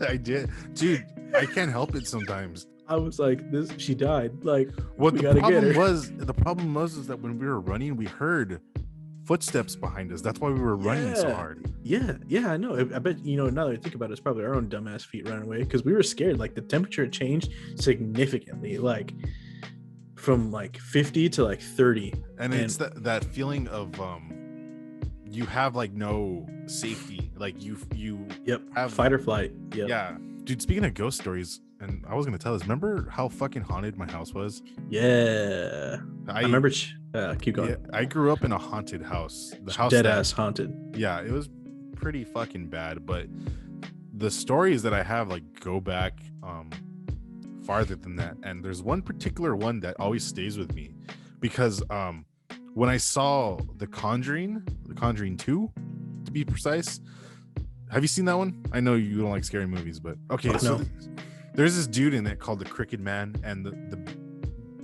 I did, dude. I can't help it sometimes. I was like, she died. Like, what the problem was that when we were running, we heard footsteps behind us. That's why we were running so hard. Yeah, I know. I bet, now that I think about it, it's probably our own dumbass feet running away, because we were scared. Like, the temperature changed significantly, like from like 50 to like 30. And it's that feeling of you have like no safety. Like you have fight or flight. Yep. Yeah. Dude, speaking of ghost stories, and I was gonna tell this. Remember how fucking haunted my house was? Yeah, I remember. Keep going. Yeah, I grew up in a haunted house. The house dead ass haunted. Yeah, it was pretty fucking bad. But the stories that I have like go back farther than that. And there's one particular one that always stays with me, because when I saw The Conjuring 2, to be precise. Have you seen that one? I know you don't like scary movies, but okay. No. So there's this dude in it called the Crooked Man, and the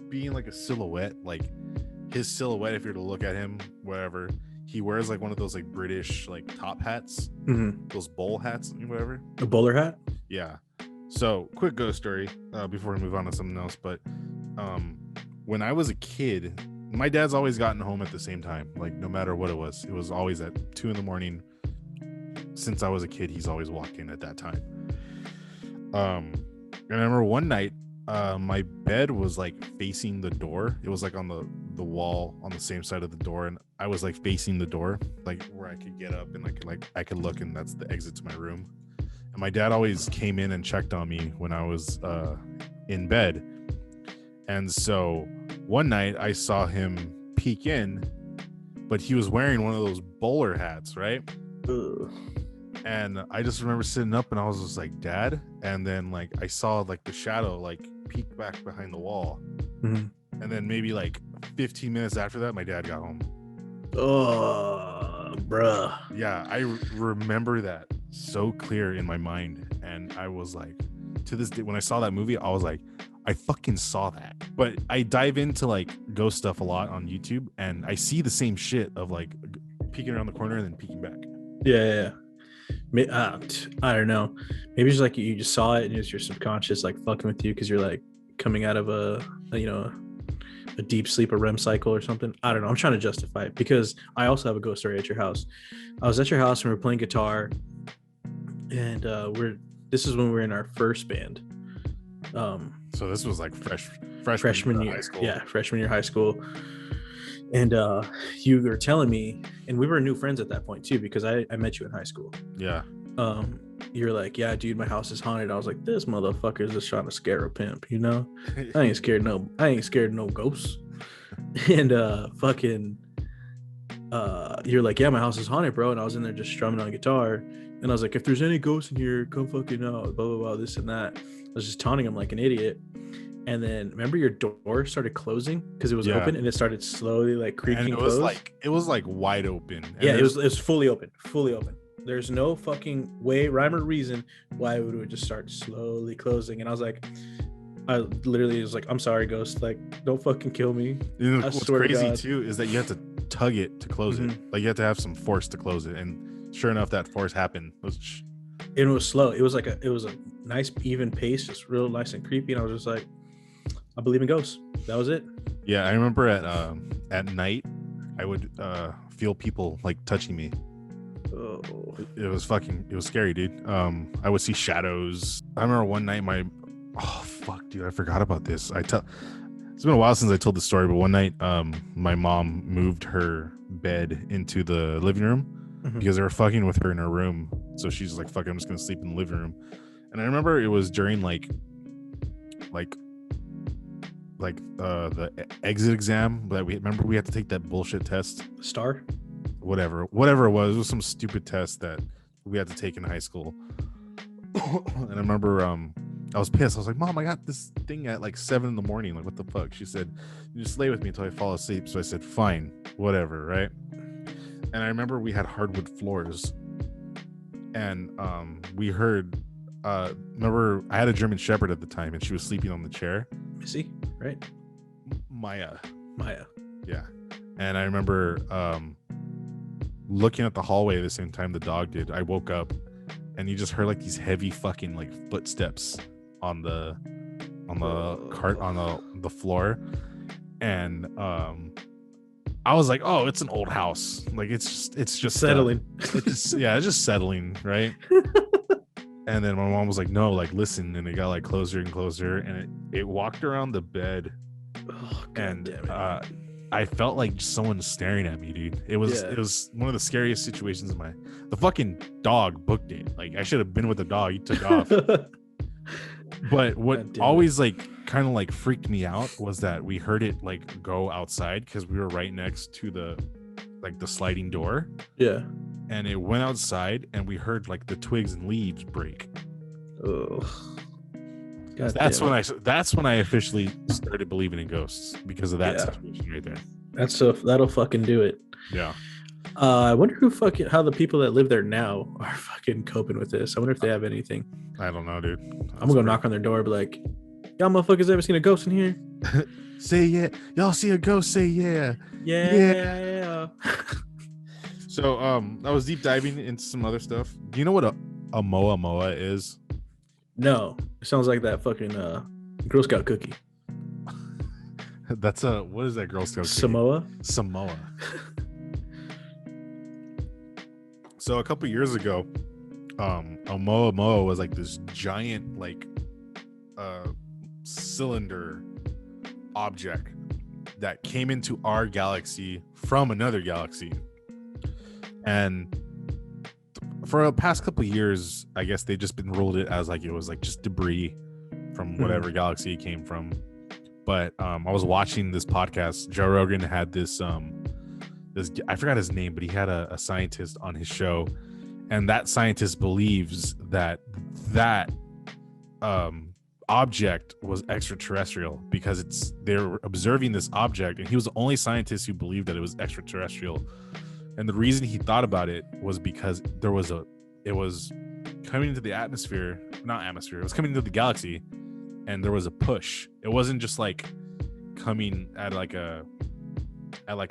being like a silhouette, like his silhouette, if you're to look at him, whatever, he wears like one of those like British like top hats, those bowl hats, whatever. A bowler hat? Yeah. So quick ghost story before we move on to something else. But when I was a kid, my dad's always gotten home at the same time, like no matter what it was always at 2 a.m. Since I was a kid, he's always walked in at that time. I remember one night, my bed was like facing the door. It was like on the wall on the same side of the door, and I was like facing the door, like where I could get up and I could look, and that's the exit to my room. And my dad always came in and checked on me when I was in bed. And so one night I saw him peek in, but he was wearing one of those bowler hats, right? Ugh. And I just remember sitting up and I was just like, Dad. And then like I saw like the shadow like peek back behind the wall. Mhm. And then maybe like 15 minutes after that, my dad got home. Oh, bruh. Yeah, I remember that so clear in my mind. And I was like, to this day, when I saw that movie, I was like, I fucking saw that. But I dive into like ghost stuff a lot on YouTube, and I see the same shit of like peeking around the corner and then peeking back. Yeah. I don't know. Maybe it's like you just saw it and it's your subconscious like fucking with you because you're like coming out of a deep sleep or REM cycle or something. I don't know. I'm trying to justify it because I also have a ghost story at your house. I was at your house and we were playing guitar, and this is when we were in our first band. So this was like freshman year, high school. Yeah, freshman year high school. And you were telling me, and we were new friends at that point too, because I met you in high school. Yeah. You're like, yeah, dude, my house is haunted. I was like, this motherfucker is just trying to scare a pimp, you know? I ain't scared no ghosts. And you're like, yeah, my house is haunted, bro. And I was in there just strumming on guitar, and I was like, if there's any ghosts in here, come fucking out, blah blah blah, this and that. I was just taunting him like an idiot. And then remember your door started closing because it was open, and it started slowly like creaking. And it was like wide open. And yeah, it was fully open. There's no fucking way, rhyme or reason why it would just start slowly closing. And I was like, I literally was like, I'm sorry, ghost, like don't fucking kill me. You know, what's crazy too is that you have to tug it to close it. Like you have to have some force to close it, and sure enough, that force happened. It was slow. It was a nice even pace, just real nice and creepy. And I was just like, I believe in ghosts. That was it. Yeah, I remember at night, I would feel people like touching me. Oh, it was scary, dude. I would see shadows. I remember one night dude, I forgot about this. It's been a while since I told the story, but one night my mom moved her bed into the living room because they were fucking with her in her room. So she's like, fuck, I'm just gonna sleep in the living room. And I remember it was during like the exit exam that we had to take that bullshit test. STAR? Whatever it was some stupid test that we had to take in high school. And I remember I was pissed. I was like, Mom, I got this thing at like 7 a.m. Like, what the fuck? She said, you just lay with me until I fall asleep. So I said, fine, whatever, right? And I remember we had hardwood floors, and we heard remember I had a German Shepherd at the time, and she was sleeping on the chair. Missy, right? Maya. Yeah. And I remember looking at the hallway at the same time the dog did. I woke up, and you just heard like these heavy fucking like footsteps on the cart on the floor. And I was like, oh, it's an old house. Like it's just settling. It's just settling, right? And then my mom was like, no, like listen. And it got like closer and closer, and it walked around the bed. Oh, God and damn it. I felt like someone staring at me, dude. It was one of the scariest situations the fucking dog booked it. Like I should have been with the dog. He took off. But what always like kind of like freaked me out was that we heard it like go outside because we were right next to the sliding door. Yeah. And it went outside, and we heard like the twigs and leaves break. Oh. That's when I officially started believing in ghosts, because of that situation right there. That'll fucking do it. Yeah. I wonder how the people that live there now are fucking coping with this. I wonder if they have anything. I don't know, dude. I'm gonna go knock on their door and be like, y'all motherfuckers ever seen a ghost in here? Say yeah. Y'all see a ghost? Say yeah. Yeah. So I was deep diving into some other stuff. Do you know what a moa moa is? No. It sounds like that fucking Girl Scout cookie. That's what is that Girl Scout cookie? Samoa. So a couple years ago, a moa moa was like this giant like cylinder object that came into our galaxy from another galaxy. And for the past couple of years, I guess they've just been ruled it as like it was like just debris from whatever galaxy it came from. But I was watching this podcast. Joe Rogan had this I forgot his name, but he had a scientist on his show, and that scientist believes that object was extraterrestrial because they're observing this object, and he was the only scientist who believed that it was extraterrestrial. And the reason he thought about it was because it was coming into the it was coming into the galaxy, and there was a push. It wasn't just like coming at like a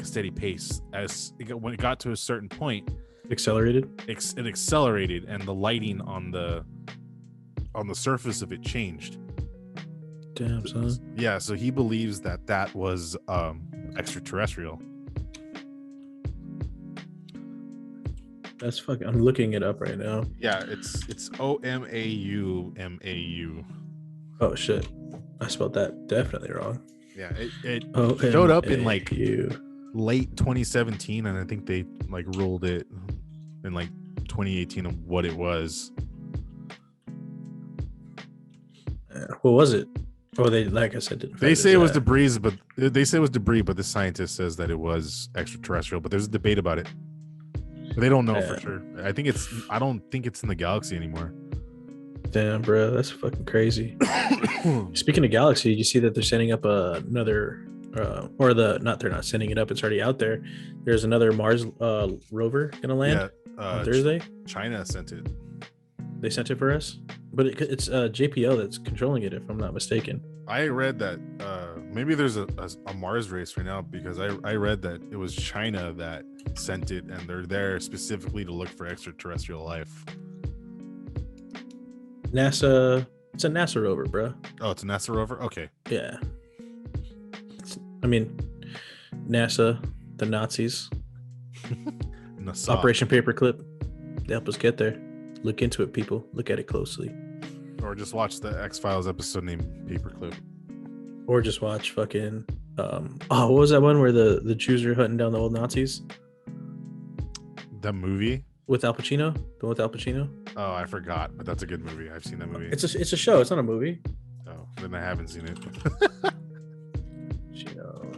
steady pace. When it got to a certain point, it accelerated, and the lighting on the surface of it changed. Damn, son. Yeah, so he believes that was extraterrestrial. That's fucking. I'm looking it up right now. Yeah, it's OMAU. Oh shit, I spelled that definitely wrong. Yeah, it showed up in like late 2017, and I think they like ruled it in like 2018 of what it was. What was it? Oh, they, like I said, didn't. They say it was debris, but the scientist says that it was extraterrestrial. But there's a debate about it. But they don't know for sure. I don't think it's in the galaxy anymore. Damn, bro, that's fucking crazy. Speaking of galaxy, you see that they're sending up another, they're not sending it up. It's already out there. There's another Mars rover gonna land on Thursday. China sent it. They sent it for us, but it's JPL that's controlling it, if I'm not mistaken. I read that maybe there's a Mars race right now, because I read that it was China that sent it, and they're there specifically to look for extraterrestrial life. It's a NASA rover, bro. Oh, it's a NASA rover? Okay. Yeah. NASA, the Nazis. NASA. Operation Paperclip. They helped us get there. Look into it, people. Look at it closely. Or just watch the X-Files episode named Paperclip. Or just watch fucking what was that one where the Jews are hunting down the old Nazis? The movie? With Al Pacino? The one with Al Pacino? Oh, I forgot, but that's a good movie. I've seen that movie. It's a show, it's not a movie. Oh, then I haven't seen it. Show.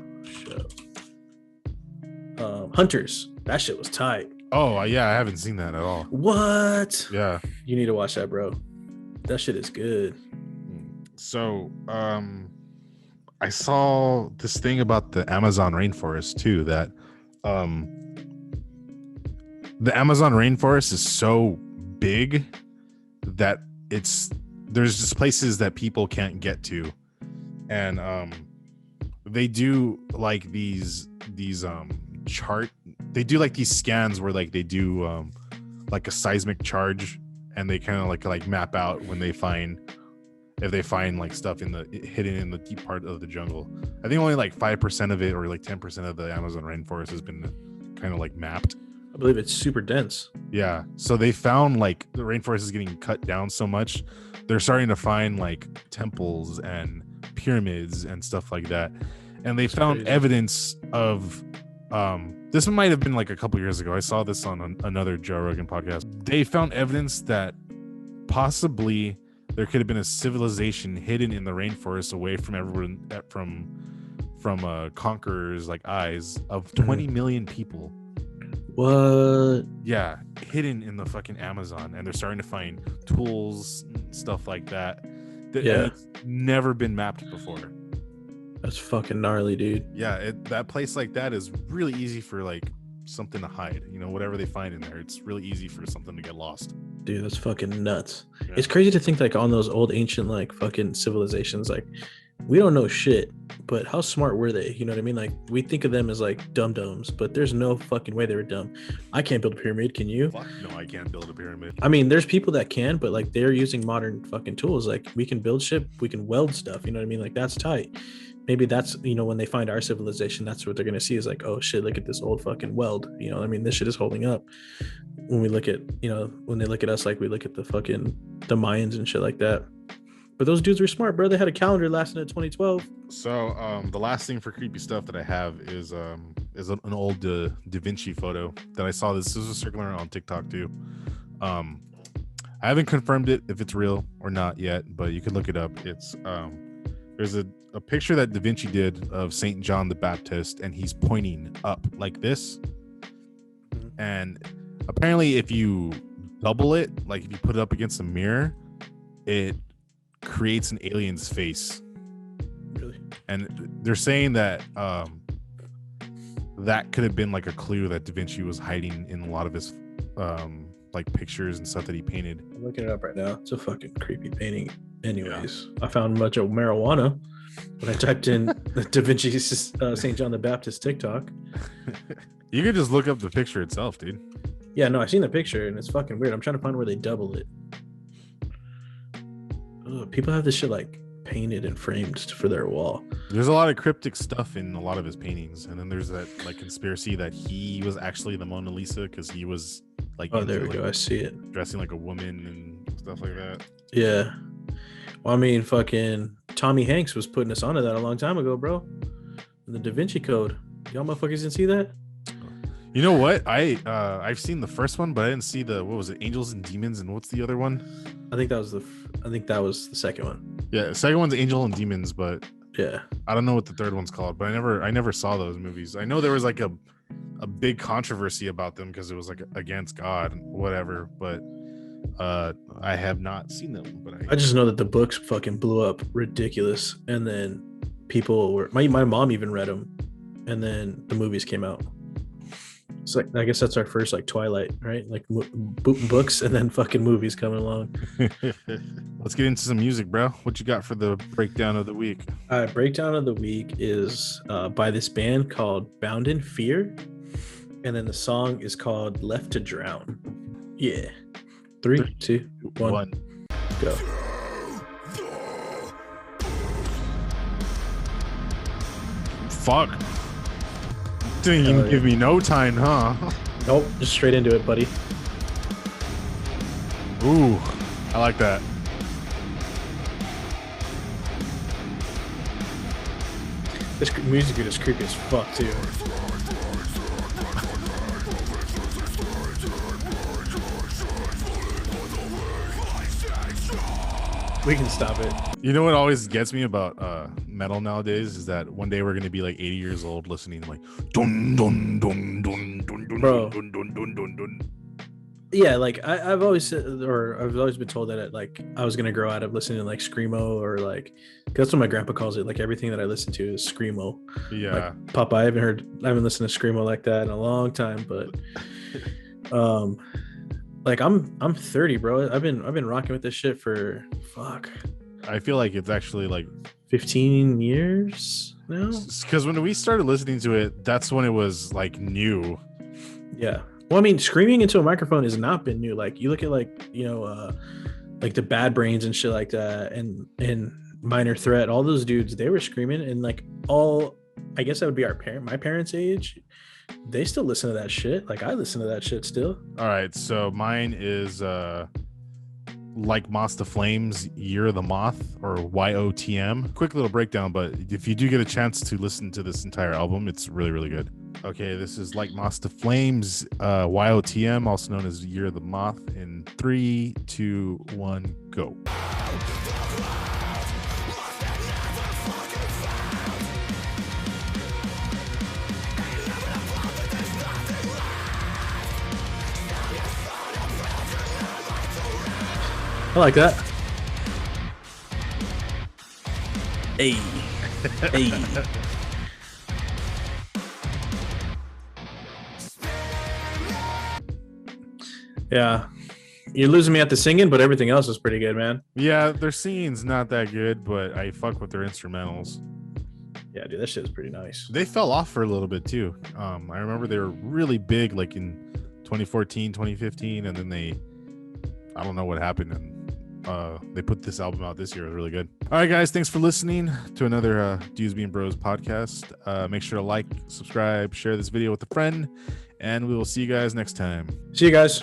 Hunters. That shit was tight. Oh, yeah, I haven't seen that at all. What? Yeah. You need to watch that, bro. That shit is good. So, I saw this thing about the Amazon rainforest too, that the Amazon rainforest is so big that there's just places that people can't get to. And they do like these scans where like they do like a seismic charge, and they kind of like map out when if they find like stuff hidden in the deep part of the jungle. I think only like 5% of it, or like 10% of the Amazon rainforest has been kind of like mapped. I believe it's super dense. Yeah, so they found like the rainforest is getting cut down so much, they're starting to find like temples and pyramids and stuff like that. And they found evidence of this might have been like a couple years ago. I saw this on another Joe Rogan podcast. They found evidence that possibly there could have been a civilization hidden in the rainforest, away from everyone, from conquerors' like eyes, of 20 million people. What? Yeah, hidden in the fucking Amazon, and they're starting to find tools and stuff like that. It's never been mapped before. That's fucking gnarly, dude. Yeah, that place like that is really easy for like something to hide. You know, whatever they find in there, it's really easy for something to get lost. Dude, that's fucking nuts. Yeah. It's crazy to think like on those old ancient like fucking civilizations, like we don't know shit, but how smart were they? You know what I mean? Like we think of them as like dum-dums, but there's no fucking way they were dumb. I can't build a pyramid, can you? Fuck no, I can't build a pyramid. I mean, there's people that can, but like they're using modern fucking tools. Like we can build shit, we can weld stuff, you know what I mean? Like that's tight. Maybe that's, you know, when they find our civilization, that's what they're going to see is like, oh shit, look at this old fucking weld. You know, I mean, this shit is holding up. When we look at, you know, when they look at us, like we look at the Mayans and shit like that. But those dudes were smart, bro. They had a calendar lasting at 2012. So the last thing for creepy stuff that I have is an old Da Vinci photo that I saw. This was circling around on TikTok too. I haven't confirmed it if it's real or not yet, but you can look it up. It's there's a picture that Da Vinci did of Saint John the Baptist, and he's pointing up like this. And apparently, if you double it, like if you put it up against a mirror, it creates an alien's face. Really? And they're saying that that could have been like a clue that Da Vinci was hiding in a lot of his like pictures and stuff that he painted. I'm looking it up right now. It's a fucking creepy painting. Anyways, I found much of marijuana when I typed in Da Vinci's St. John the Baptist TikTok. You could just look up the picture itself, dude. Yeah, no, I've seen the picture and it's fucking weird. I'm trying to find where they double it. Ugh, people have this shit like painted and framed for their wall. There's a lot of cryptic stuff in a lot of his paintings, and then there's that like conspiracy that he was actually the Mona Lisa because he was like, oh, there we like, go. I see it. dressing like a woman and stuff like that. Yeah. Well, I mean, fucking Tommy Hanks was putting us onto that a long time ago, bro. The Da Vinci Code. Y'all motherfuckers didn't see that? You know what? I've seen the first one, but I didn't see the, what was it, Angels and Demons, and what's the other one? I think that was the second one. Yeah, the second one's Angel and Demons, but Yeah. I don't know what the third one's called. But I never saw those movies. I know there was like a big controversy about them because it was like against God and whatever. But I have not seen them. But I just know that the books fucking blew up ridiculous, and then people were my mom even read them, and then the movies came out. So like, I guess that's our first like Twilight, right? Like books and then fucking movies coming along. Let's get into some music, bro. What you got for the breakdown of the week? Breakdown of the week is by this band called Bound in Fear, and then the song is called Left to Drown. Yeah. 3, 2, 1, go. Fuck. Didn't even give me no time, huh? Nope, just straight into it, buddy. Ooh, I like that. This music is creepy as fuck too. We can stop it. You know what always gets me about metal nowadays is that one day we're gonna be like 80 years old listening like dun dun dun dun dun dun Bro. dun dun dun dun dun. Yeah, like I've always said, or I've always been told that like I was gonna grow out of listening to like screamo, or like that's what my grandpa calls it. Like everything that I listen to is screamo. Yeah. Like, Papa, I haven't listened to screamo like that in a long time, but like I'm 30, bro. I've been rocking with this shit for fuck. I feel like it's actually like 15 years now. Because when we started listening to it, that's when it was like new. Yeah. Well, I mean, screaming into a microphone has not been new. Like you look at like, you know, like the Bad Brains and shit like that, and Minor Threat, all those dudes, they were screaming, and like all, I guess that would be my parents' age. They still listen to that shit. Like I listen to that shit still. All right, so mine is Like Moss to Flames, Year of the Moth, or YOTM. Quick little breakdown, but if you do get a chance to listen to this entire album, it's really, really good. Okay, this is Like Moss to Flames, YOTM, also known as Year of the Moth, in 3, 2, 1, go. I like that. Hey. Hey. Yeah. You're losing me at the singing, but everything else is pretty good, man. Yeah, their singing's not that good, but I fuck with their instrumentals. Yeah, dude, that shit is pretty nice. They fell off for a little bit too. I remember they were really big like in 2014, 2015, and then I don't know what happened, and they put this album out this year. It was really good. All right, guys, thanks for listening to another Dudes Being Bros podcast. Make sure to like, subscribe, share this video with a friend, and we will see you guys next time. See you guys.